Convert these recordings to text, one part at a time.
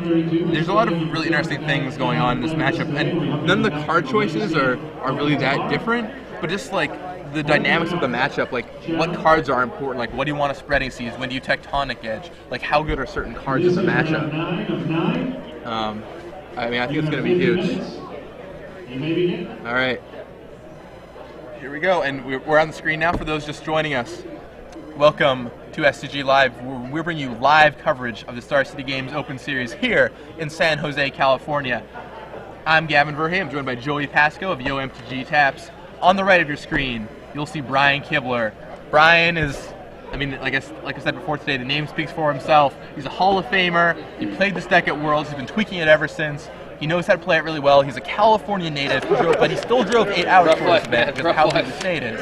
there's a lot of really interesting things going on in this matchup, and none of the card choices are really that different, but just like the dynamics of the matchup, like what cards are important, like what do you want a spreading seize, when do you tectonic edge, like how good are certain cards in the matchup. I mean, I think it's going to be huge. All right, here we go, and we're on the screen now for those just joining us. Welcome to SCG Live. We're bringing you live coverage of the Star City Games Open Series here in San Jose, California. I'm Gavin Verhey. I'm joined by Joey Pasco of YoMTG Taps. On the right of your screen, you'll see Brian Kibler. Brian is, I mean, like I said before today, the name speaks for himself. He's a Hall of Famer. He played this deck at Worlds. He's been tweaking it ever since. He knows how to play it really well. He's a California native, but he still drove 8 hours for this event because of how big the state is.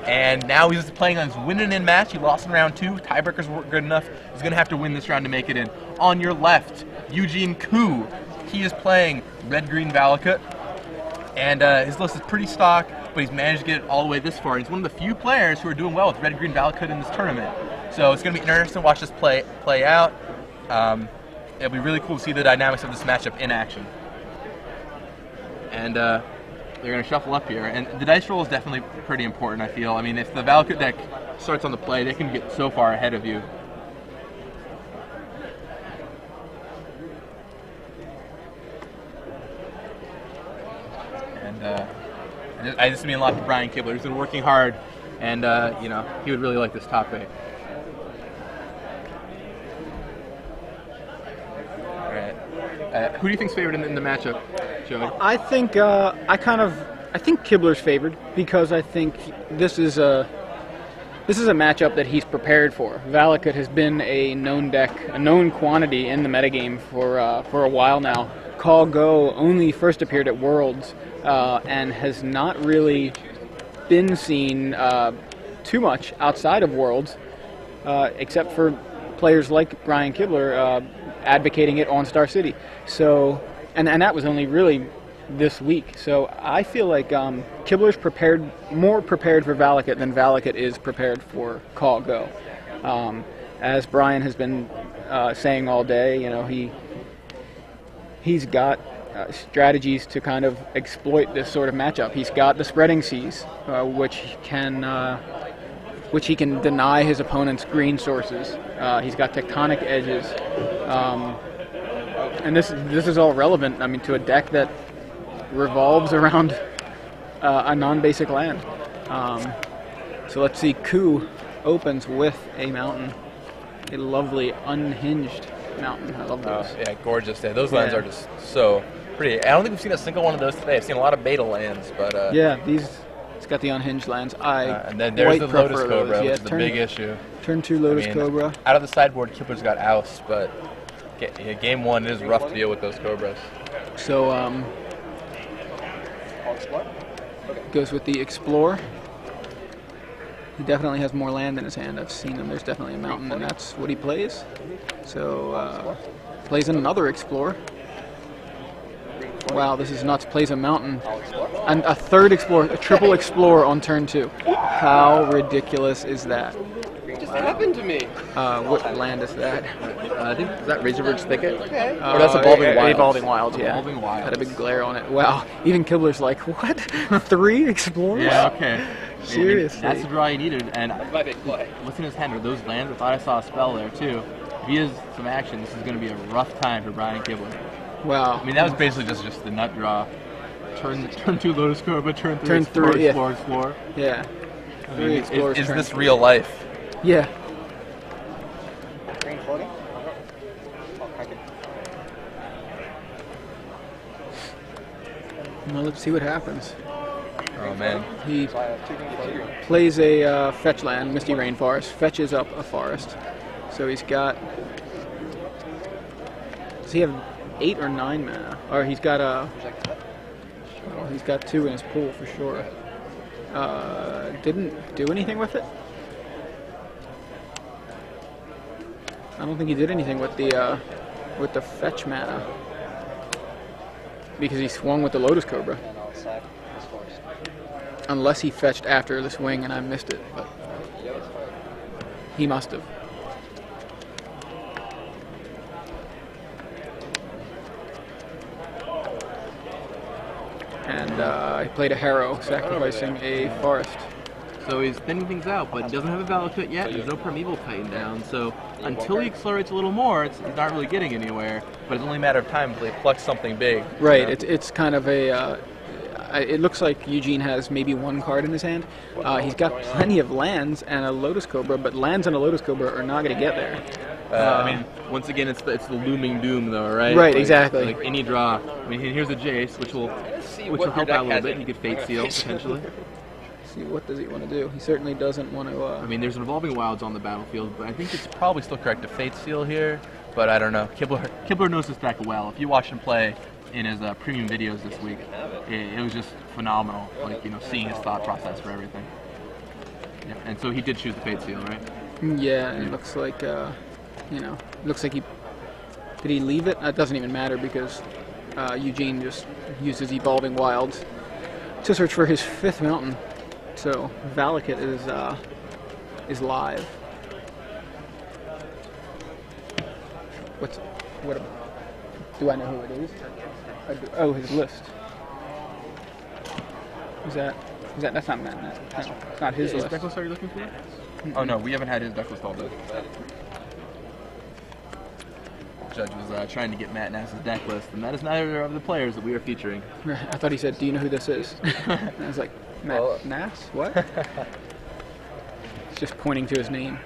And now he's playing on his win-and-in match. He lost in round 2. Tiebreakers weren't good enough. He's going to have to win this round to make it in. On your left, Eugene. He is playing red-green Valakut. And his list is pretty stock, but he's managed to get it all the way this far. He's one of the few players who are doing well with red-green Valakut in this tournament. So it's going to be interesting to watch this play out. It'll be really cool to see the dynamics of this matchup in action. And they're going to shuffle up here. And the dice roll is definitely pretty important, I feel. I mean, if the Valakut deck starts on the play, they can get so far ahead of you. And I just mean a lot to Brian Kibler. He's been working hard, and you know, he would really like this top 8. All right. Who do you think's favored in the matchup, Joey? I think I think Kibler's favored because I think this is a matchup that he's prepared for. Valakut has been a known deck, a known quantity in the metagame for a while now. Call Go only first appeared at Worlds and has not really been seen too much outside of Worlds, except for players like Brian Kibler advocating it on Star City. So, and that was only really this week. So I feel like Kibler's more prepared for Valakut than Valakut is prepared for Call Go. As Brian has been saying all day, you know, he's got strategies to kind of exploit this sort of matchup. He's got the spreading seize, which he can deny his opponent's green sources. He's got tectonic edges, and this is all relevant. I mean, to a deck that revolves around a non-basic land. So let's see. Ku opens with a mountain, a lovely unhinged mountain. I love those. Yeah, gorgeous day. Those lands are just so pretty. I don't think we've seen a single one of those today. I've seen a lot of beta lands, but yeah, it's got the unhinged lands. And then there's the Lotus Cobra, which is the big issue. Turn 2 Lotus Cobra. Out of the sideboard, Kibler's got Oust, but game 1 is rough to deal with those Cobras. So goes with the Explore. He definitely has more land in his hand. I've seen him. There's definitely a mountain, and that's what he plays. So plays another Explore. Wow, this is nuts. Plays a mountain. And a third Explore, a triple Explore on turn 2. How ridiculous is that? It just happened to me. What land is that? I think, is that Razorbird's Thicket? Okay. Or that's Evolving Wilds. Evolving Wilds, yeah. Evolving Wilds. Had a big glare on it. Wow. Even Kibler's like, what? 3 Explorers? Yeah, okay. Seriously. That's the draw he needed, and That's my big play. listen to his hand. Are those lands? I thought I saw a spell there, too. If he has some action, this is going to be a rough time for Brian Kibler. Wow. I mean, that was basically just the nut draw. Turn 2 Lotus Cobra, turn 3 Turn Explore, three, yeah. Explore. Yeah. I 3 mean, Explorers. is turn this 3. real life? Yeah. Green floating? I'll crack it. Well, let's see what happens. Oh, man. He So I have 2 green floating. plays a fetch land, Misty Rainforest, fetches up a forest. So he's got... Does he have 8 or 9 mana? Or he's got a... Oh, he's got 2 in his pool for sure. Didn't do anything with it? I don't think he did anything with the fetch mana. Because he swung with the Lotus Cobra. And I'll sack this forest. Unless he fetched after the swing and I missed it, but he must have. and he played a Harrow, sacrificing a Forest. So he's thinning things out, but he doesn't have a Valakut yet. There's no Primeval Titan down, so until he accelerates a little more, he's not really getting anywhere. But it's only a matter of time until he plucks something big. Right. You know? It's kind of a. It looks like Eugene has maybe one card in his hand. He's got plenty of lands and a Lotus Cobra, but lands and a Lotus Cobra are not going to get there. I mean, once again, it's the looming doom, though, right? Right, like, exactly. Like any draw. I mean, here's a Jace, which will help out a little bit. He could Fate Seal potentially. See, what does he want to do? He certainly doesn't want to. I mean, there's Evolving Wilds on the battlefield, but I think it's probably still correct to Fate Seal here. But I don't know. Kibler knows this deck well. If you watch him play in his premium videos this week, it was just phenomenal. Like, you know, seeing his thought process for everything. Yeah, and so he did choose the Fate Seal, right? Yeah, it looks like, you know, looks like he did he leave it? It doesn't even matter because Eugene just uses Evolving Wilds to search for his 5th mountain. So Valakut is live. What? Do I know who it is? Oh, his list. That's not Matt. No, it's not his list. Which deck list are you looking for? Mm-hmm. Oh no, we haven't had his deck list all day. Judge was trying to get Matt Nass's deck list, and that is neither of the players that we are featuring. I thought he said, "Do you know who this is?" And I was like, "Matt Nass? What?" He's just pointing to his name.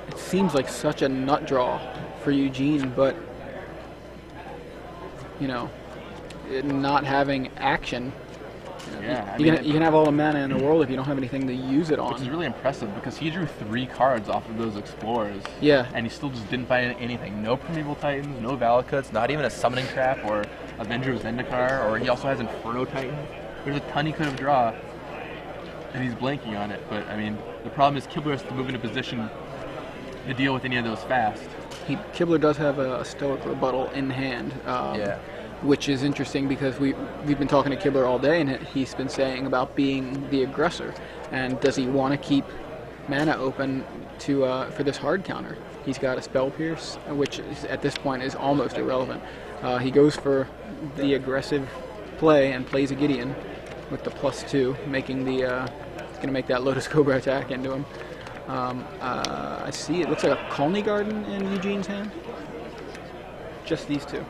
It seems like such a nut draw for Eugene, but you know, not having action. Yeah, you can have all the mana in the world if you don't have anything to use it on. Which is really impressive because he drew 3 cards off of those Explorers. Yeah. And he still just didn't find anything. No Primeval Titans, no Valakuts, not even a Summoning Trap or Avenger of Zendikar, or he also has Inferno Titan. There's a ton he could have drawn, and he's blanking on it. But, I mean, the problem is Kibler has to move into position to deal with any of those fast. Kibler does have a Stoic Rebuttal in hand. Yeah. Which is interesting because we've been talking to Kibler all day, and he's been saying about being the aggressor, and does he want to keep mana open to for this hard counter? He's got a Spell Pierce, which at this point is almost irrelevant. He goes for the aggressive play and plays a Gideon with the +2, making the it's going to make that Lotus Cobra attack into him. I see it looks like a Colony Garden in Eugene's hand. Just these two.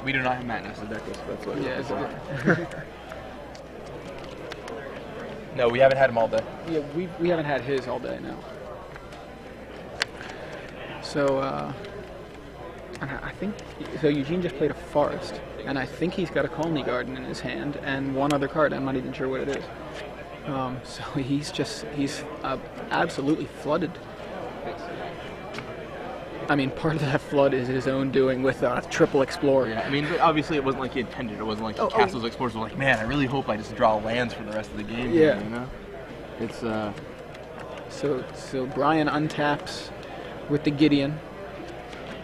We do not have Matt Nass's deck list, that's what it is. No, we haven't had him all day. Yeah, we haven't had his all day now. So, I think Eugene just played a Forest, and I think he's got a Colony Garden in his hand, and one other card. I'm not even sure what it is. So he's absolutely flooded. I mean, part of that flood is his own doing with Triple Explorer. Yeah, I mean, obviously it wasn't like he intended. It wasn't like he cast those Explorers were like, man, I really hope I just draw lands for the rest of the game. Yeah. Here, you know? It's, So Brian untaps with the Gideon.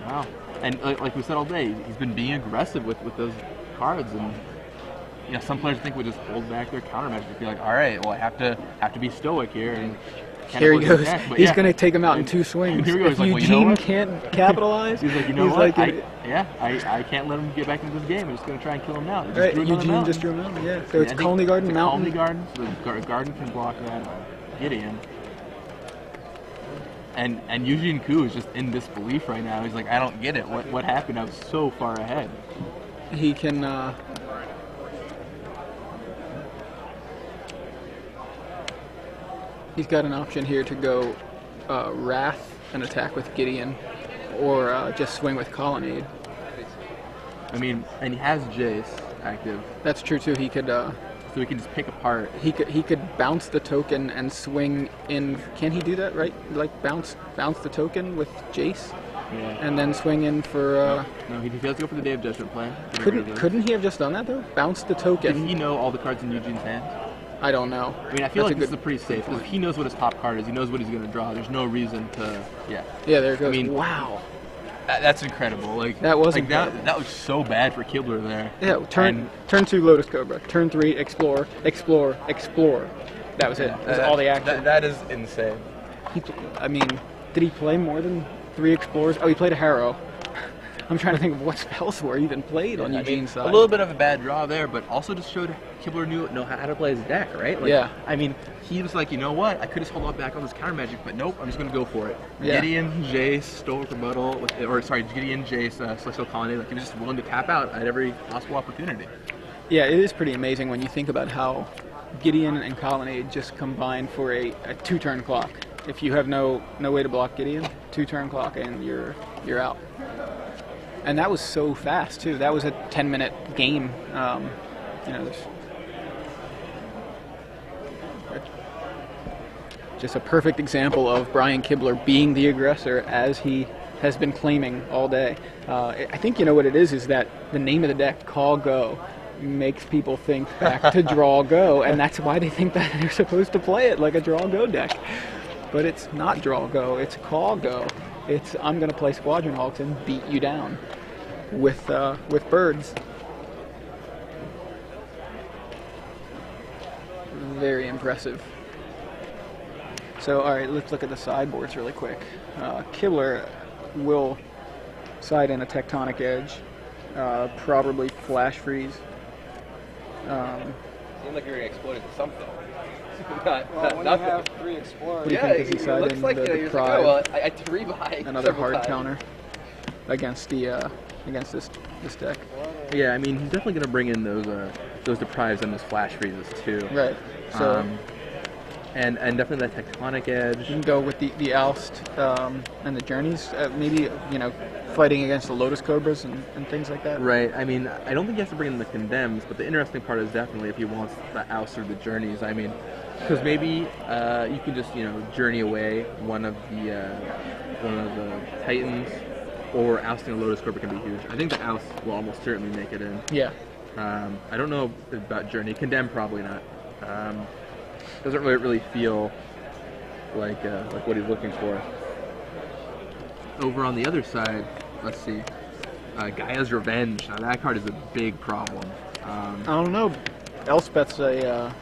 Wow. And like we said all day, he's been being aggressive with those cards, and you know, some players think would just hold back their countermeasures and be like, all right, well, I have to be stoic here and. Here he goes. He's going to take him out in 2 swings. Here he goes. If like, Eugene well, you know can't capitalize, he's like, you know what? I can't let him get back into this game. I'm just going to try and kill him now. Right, Eugene just drew him out. Yeah. So it's Colony Garden, Mountain. Colony Garden. So the garden can block that Gideon. And Eugene Koo is just in disbelief right now. He's like, I don't get it. What happened? I was so far ahead. He can. He's got an option here to go Wrath and attack with Gideon, or just swing with Colonnade. I mean, and he has Jace active. That's true too. He could. So he can just pick apart. He could bounce the token and swing in. Can he do that? Right? Like bounce the token with Jace, and then swing in for. No, he has to go for the Day of Judgment plan. Couldn't he have just done that though? Bounce the token. Did he know all the cards in Eugene's hand? I don't know. I mean, I feel like this is pretty safe. Because he knows what his top card is. He knows what he's going to draw. There's no reason to, Yeah, there it goes. I mean, wow. That's incredible. Like that was like that was so bad for Kibler there. Yeah, turn 2 Lotus Cobra. Turn 3 Explore. That was it. That was all the action. That is insane. I mean, did he play more than 3 Explorers? Oh, he played a Harrow. I'm trying to think of what spells were even played on Eugene's side. A little bit of a bad draw there, but also just showed Kibler know how to play his deck, right? Like, yeah. I mean, he was like, you know what? I could just hold on back on this counter magic, but nope, I'm just going to go for it. Yeah. Gideon, Jace, Stoic Rebuttal, Gideon, Jace, Celestial Colonnade, like he was just willing to tap out at every possible opportunity. Yeah, it is pretty amazing when you think about how Gideon and Colonnade just combine for a 2-turn clock. If you have no way to block Gideon, 2-turn clock and you're out. And that was so fast too. That was a 10-minute game. Just a perfect example of Brian Kibler being the aggressor as he has been claiming all day. I think you know what it is that the name of the deck, Call Go, makes people think back to Draw Go, and that's why they think that they're supposed to play it like a Draw Go deck. But it's not Draw Go, it's Call Go. It's I'm going to play Squadron Hawks and beat you down with birds. Very impressive. So, all right, let's look at the sideboards really quick. Kibler will side in a Tectonic Edge, probably Flash Freeze. Seemed like you were going to explode into something. When you have 3 Explorers... What do you think? Does he side looks in like the you're Pride? like, I had to rebuy Another hard times. counter against the against this deck. Yeah, I mean, he's definitely going to bring in those Deprives and those Flash Freezes too. Right. So and definitely that Tectonic Edge. you can go with the Oust and the Journeys. Maybe fighting against the Lotus Cobras and things like that. Right. I mean, I don't think he has to bring in the Condemns, but the interesting part is definitely if he wants the Oust or the Journeys. I mean, because maybe you can just journey away one of the Titans, or ousting a Lotus Cobra can be huge. I think the Oust will almost certainly make it in. Yeah. I don't know about Journey. Condemn probably not. Doesn't really feel like what he's looking for. Over on the other side, let's see. Gaia's Revenge. Now that card is a big problem. I don't know. Elspeth's a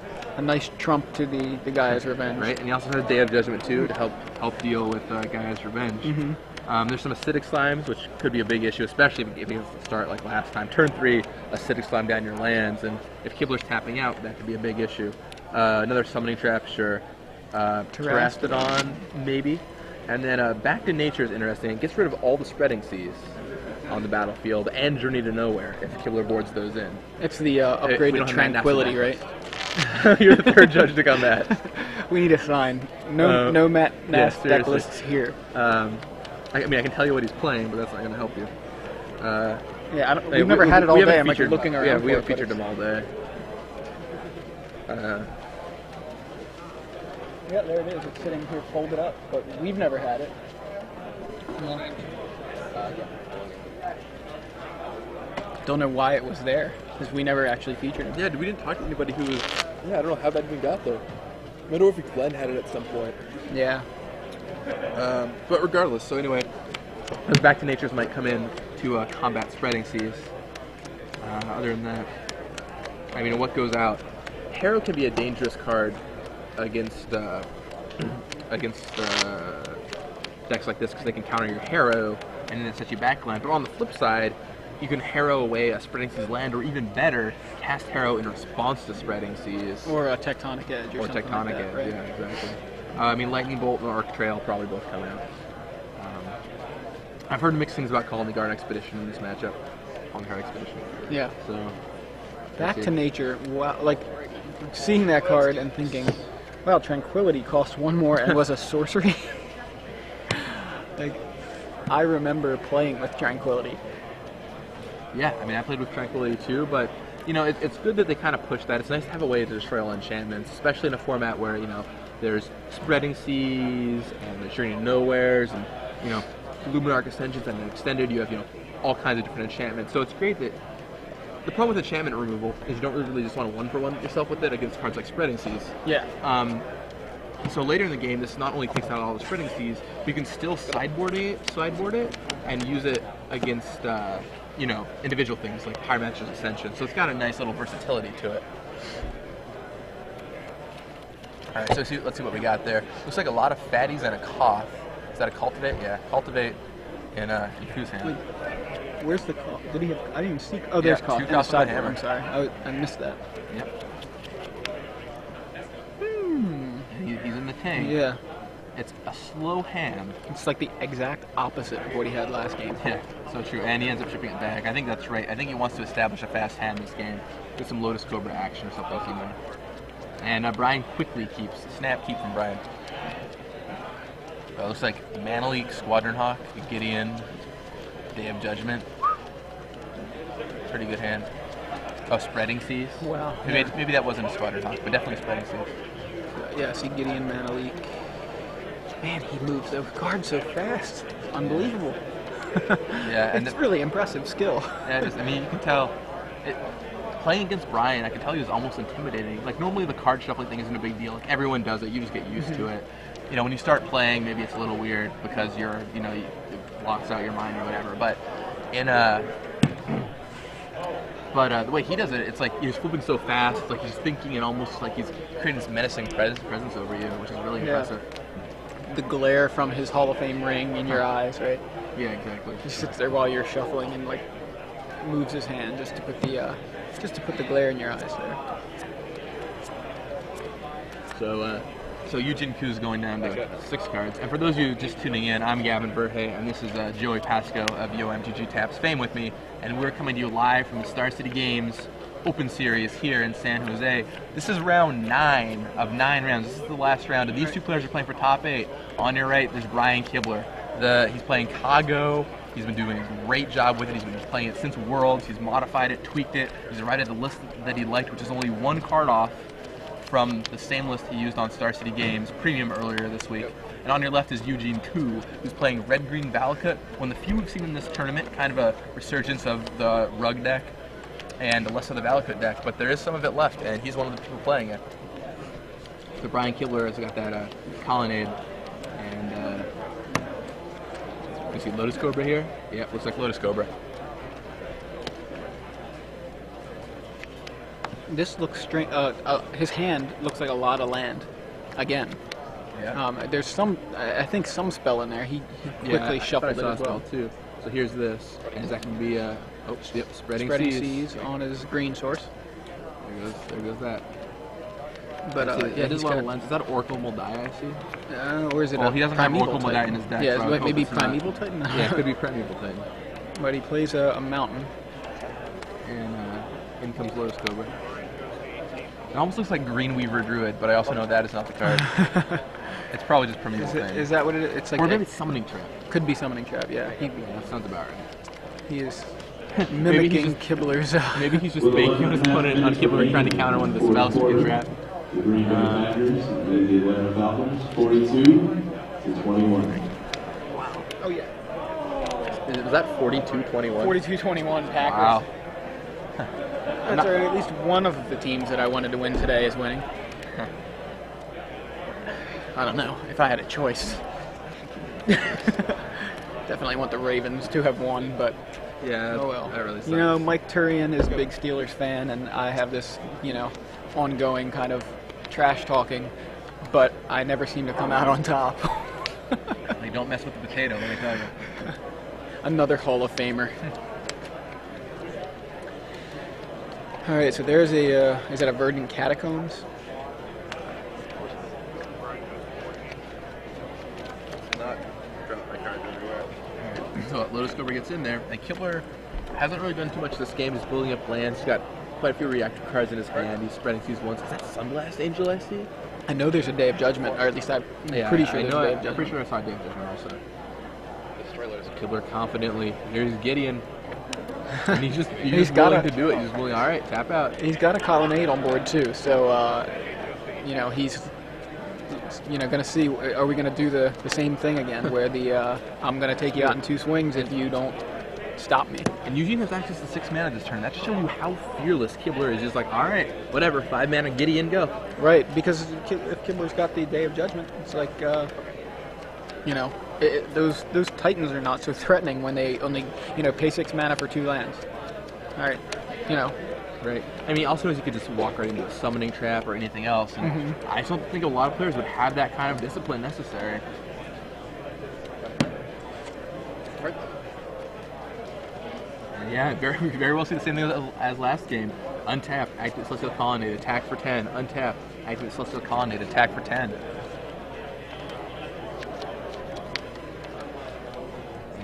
nice trump to the Gaia's Revenge. Right, and he also has Day of Judgment too to help deal with Gaia's Revenge. Mm-hmm. There's some acidic slimes, which could be a big issue, especially if he has to start like last time. Turn 3, acidic slime down your lands, and if Kibler's tapping out, that could be a big issue. Another summoning trap, sure. Terastodon, maybe. And then Back to Nature is interesting. It gets rid of all the Spreading Seas on the battlefield and Journey to Nowhere if Kibler boards those in. It's the upgraded Tranquility, right? You're the third judge to come that. We need a sign. No Matt Nass deck seriously. lists here. I mean, I can tell you what he's playing, but that's not going to help you. Yeah, we've never had it all day. I'm like looking around. Yeah, we for haven't it, featured him all day. Yeah, there it is. It's sitting here folded up, but we've never had it. Don't know why it was there, because we never actually featured it. Yeah, we didn't talk to anybody who was... Yeah, I don't know how that even got there. I wonder if Glenn had it at some point. Yeah. But regardless, so anyway, those Back to Natures might come in to combat Spreading Seas. Other than that, I mean, what goes out? Harrow can be a dangerous card against decks like this because they can counter your Harrow and then it sets you back land. But on the flip side, you can Harrow away a Spreading Seas land, or even better, cast Harrow in response to Spreading Seas. Or a Tectonic Edge. Or something Tectonic like that, Edge, right? yeah, exactly. I mean, Lightning Bolt and Arc Trail probably both come out. I've heard mixed things about Colony Guard Expedition in this matchup. Colony Guard Expedition. Yeah. So, Back to Nature. Wow, like seeing that card and thinking, wow, Tranquility cost 1 more and was a sorcery. Like, I remember playing with Tranquility. Yeah, I mean, I played with Tranquility too, but it's good that they kind of push that. It's nice to have a way to destroy all enchantments, especially in a format where there's Spreading Seas and there's Journey to Nowheres and Luminarch Ascensions, and then extended you have all kinds of different enchantments. So it's great that the problem with enchantment removal is you don't really just want to 1-for-1 yourself with it against cards like Spreading Seas. Yeah. So later in the game, this not only takes out all the Spreading Seas, but you can still sideboard it and use it against individual things like Pyromancer's Ascension. So it's got a nice little versatility to it. All right, so let's see what we got there. Looks like a lot of fatties and a cough. Is that a cultivate? Yeah, cultivate in Ku's hand. Wait, where's the cough? Did he have? I didn't even see. Oh, there's cough. 2 And the coughs with a sideboard. hammer. I'm sorry, I missed that. Yep. He's in the tank. Yeah, It's a slow hand. it's like the exact opposite of what he had last game. Yeah, so true. And he ends up shipping it back. I think that's right. I think he wants to establish a fast hand this game. Get some Lotus Cobra action or something like that. And Brian quickly keeps. Snap keep from Brian. Looks like Manalik, Squadron Hawk, Gideon, Day of Judgment. Pretty good hand. Oh, Spreading Seas. Wow. Maybe that wasn't a Squadron Hawk, but definitely Spreading Seas. Yeah, see Gideon Manalik. Man, he moves those cards so fast. Unbelievable. Yeah, and It's really impressive skill. yeah, it is. I mean, you can tell. Playing against Brian, I can tell he was almost intimidating. Like normally the card shuffling thing isn't a big deal. Like everyone does it. You just get used to it. You know, when you start playing, maybe it's a little weird because it blocks out your mind or whatever. But the way he does it, it's like he's flipping so fast. It's like he's thinking and almost like he's creating this menacing presence over you, which is really impressive. The glare from his Hall of Fame ring in your eyes, right? Yeah, exactly. He sits there while you're shuffling and like moves his hand just to put the glare in your eyes there. So Eugene Ku's going down to 6 cards. And for those of you just tuning in, I'm Gavin Verhey, and this is Joey Pasco of YoMTG Taps fame with me, and we're coming to you live from the Star City Games Open Series here in San Jose. This is round 9 of 9 rounds. This is the last round, and these two players are playing for top 8. On your right, there's Brian Kibler. He's playing Kago. He's been doing a great job with it. He's been playing it since Worlds. He's modified it, tweaked it. He's right at the list that he liked, which is only 1 card off from the same list he used on Star City Games Premium earlier this week. And on your left is Eugene Ku, who's playing Red-Green Valakut. One of the few we've seen in this tournament, kind of a resurgence of the Rug deck and less of the Valakut deck, but there is some of it left, and he's one of the people playing it. So Brian Kibler has got that Colonnade, and you see Lotus Cobra here? Yeah, looks like Lotus Cobra. This looks strange. His hand looks like a lot of land. Again. Yeah. There's I think some spell in there. He quickly shuffled it as well. Too. So here's this. Is that going to be Spreading Seas on his green source. There goes that. But yeah, there's a lot of lens. Is that Oracle Moldai I see? Or is it he doesn't have Oracle Moldai in his deck. Yeah, so maybe Primeval Titan? Yeah, it could be Primeval Titan. But he plays a mountain. And in comes Lotus Cobra. It almost looks like Green Weaver Druid, but I also know that is not the card. It's probably just Primeval Titan. Is that what it is? It's like or maybe it's Summoning Trap. Could be Summoning Trap, yeah. That sounds about right. He is mimicking Kibler's. Maybe he's just banking on his opponent on Kibler trying to counter one of the spells he can trap. The Green Bay Packers and the Atlanta Falcons, 42-21. Oh yeah. Was that 42-21? 42-21 Packers. Wow. That's all right. At least one of the teams that I wanted to win today is winning. I don't know if I had a choice. Definitely want the Ravens to have won, but yeah, oh well. That really sucks. You know, Mike Turian is a big Steelers fan, and I have this, ongoing kind of trash talking, but I never seem to come out on top. Like, don't mess with the potato, let me tell you. Another Hall of Famer. All right, so there's is that a Verdant Catacombs? So Lotus Cobra gets in there, and Kibler hasn't really done too much this game. He's building up lands. He's got quite a few reactor cards in his hand. He's spreading these ones. Is that Sunblast Angel I see? I know there's a Day of Judgment, or at least I'm pretty sure there's a Day of Judgment. I'm pretty sure I saw a Day of Judgment also. Kibler confidently. Here's Gideon. And he's willing to do it. He's just willing, all right, tap out. He's got a Colonnade on board too, so he's going to see, are we going to do the same thing again, where I'm going to take you out in 2 swings if you don't stop me. And Eugene has access to 6 mana this turn. That shows you how fearless Kibler is. Just like, all right, whatever, 5 mana, Gideon, go. Right, because if Kibler's got the Day of Judgment, it's like, those Titans are not so threatening when they only, pay 6 mana for 2 lands. All right, Right. I mean, also, you could just walk right into a summoning trap or anything else. And I just don't think a lot of players would have that kind of discipline necessary. And yeah, very well see the same thing as last game. Untap, activate Celestial Colonnade, attack for 10. Untap, activate Celestial Colonnade, attack for 10.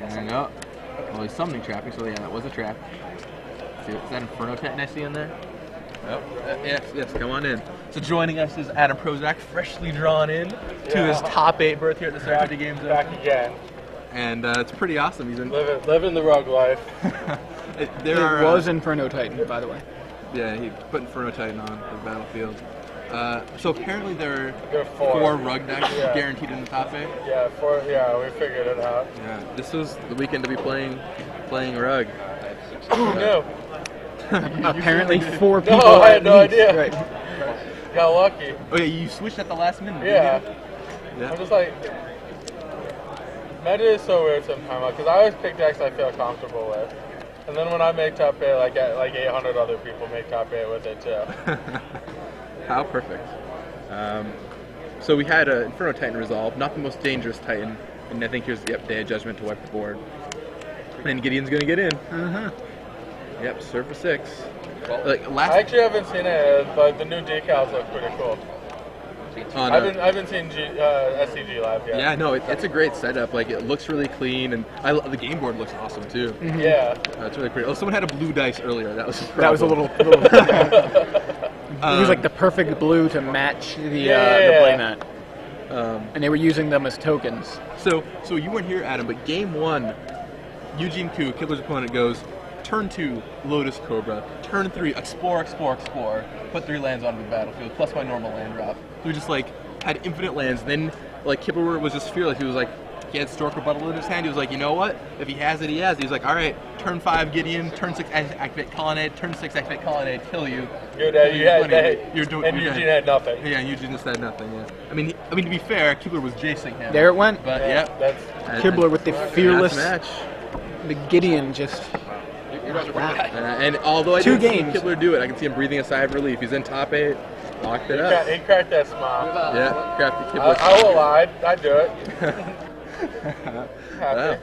And oh, well, he's summoning trapping, so yeah, that was a trap. See, is that Inferno Titan I see in there? Oh, yes, come on in. So joining us is Adam Prozac, freshly drawn in to his top 8 berth here at the Circuit Games. Back again. And it's pretty awesome. He's in Living the rogue life. It was Inferno Titan, by the way. Yeah, he put Inferno Titan on the battlefield. So apparently there are 4 4 rug decks guaranteed in the top 8. Yeah, 4. Yeah, we figured it out. Yeah, this was the weekend to be playing rug. Who knew? Apparently 4 people. No, I had no idea. Right. Got lucky. Oh yeah, you switched at the last minute. Yeah. Didn't you? I'm just like, meta is so weird sometimes because I always pick decks I feel comfortable with, and then when I make top 8, like 800 other people make top 8 with it too. How perfect. So we had an Inferno Titan resolve, not the most dangerous Titan, and I think here's the Day of Judgment to wipe the board. And Gideon's gonna get in. Yep, serve for 6. Like I actually haven't seen it, but the new decals look pretty cool. On, I haven't seen SCG live yet. Yeah, no, it's a great setup. Like it looks really clean, and the game board looks awesome too. Yeah, it's really pretty. Oh, someone had a blue dice earlier. That was a little it was like the perfect blue to match the playmat. And they were using them as tokens. So you weren't here, Adam, but game 1, Eugene Koo, Kibler's opponent, goes turn 2, Lotus Cobra. Turn 3, explore. Put 3 lands onto the battlefield, plus my normal land drop. So we just like had infinite lands. Then like Kibler was just fearless. He was like, he had Stork Rebuttal in his hand. He was like, you know what? If he has it, he has it. He's like, all right, turn 5, Gideon. Turn 6, activate Colonnade. Turn 6, activate Colonnade. Kill you. You had Eugene had nothing. Yeah, Eugene just had nothing. Yeah. I mean, to be fair, Kibler was jacing him. There it went. But that's Kibler with the fearless match. The Gideon just. And although I didn't see Kibler do it, I can see him breathing a sigh of relief. He's in top 8, locked it up. He cracked that smile. Yeah, crafty Kibler. I will lie. I'd do it. Happy. Wow.